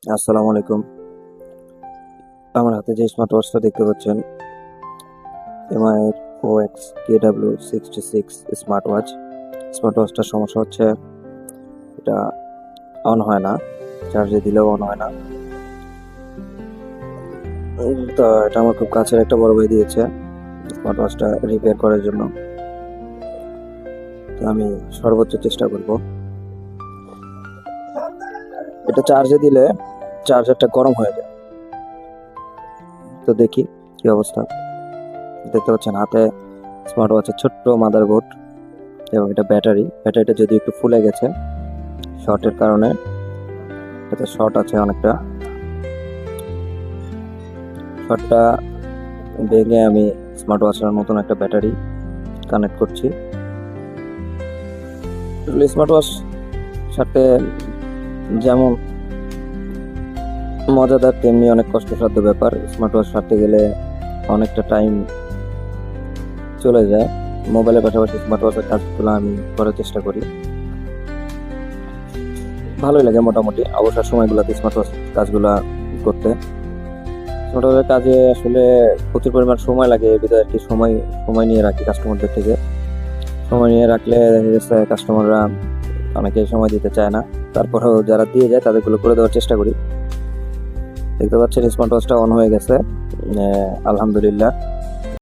আসসালামু আলাইকুম। আমার হাতে যে স্মার্ট ওয়াচটা দেখতে পাচ্ছেন, MI OX KW66 smart watch. Smart ওয়াচটার সমস্যা হচ্ছে এটা অন হয় না, চার্জে দিলেও অন হয় না। তো এটা আমার খুব কাছের একটা বড় ভাই দিয়েছে স্মার্ট ওয়াচটা রিপেয়ার করার জন্য। তো আমি সর্বোচ্চ চেষ্টা করব। এটা চার্জে দিলে চার্জারটা গরম হয়ে যায়। তো দেখি কি অবস্থা। দেখতে পাচ্ছেন হাতে স্মার্ট ওয়াচের ছোট্ট মাদারবোর্ড এবং এটা ব্যাটারিটা যদি একটু ফুলে গেছে শর্টের কারণে। এতে শর্ট আছে অনেকটা। শর্টটা ভেঙে আমি স্মার্ট ওয়াচের নতুন একটা ব্যাটারি কানেক্ট করছি। স্মার্ট ওয়াচ সাথে যেমন মজাদার তেমনি অনেক কষ্টসাধ্য ব্যাপার। স্মার্ট ওয়াচ সারতে গেলে অনেকটা টাইম চলে যায়। মোবাইলের পাশাপাশি স্মার্ট ওয়াচের কাজগুলো আমি করার চেষ্টা করি, ভালোই লাগে মোটামুটি অবসর সময়গুলোতে স্মার্ট ওয়াচ কাজগুলা করতে। স্মার্ট ওয়াচের কাজে আসলে প্রচুর পরিমাণ সময় লাগে, বিধায় আর কি সময় সময় নিয়ে রাখি কাস্টমারদের থেকে। সময় নিয়ে রাখলে দেখা গেছে কাস্টমাররা অনেকে সময় দিতে চায় না, তারপরেও যারা দিয়ে যায় তাদেরগুলো করে দেওয়ার চেষ্টা করি। দেখতে পাচ্ছেন স্মার্ট ওয়াচটা অন হয়ে গেছে, আলহামদুলিল্লাহ।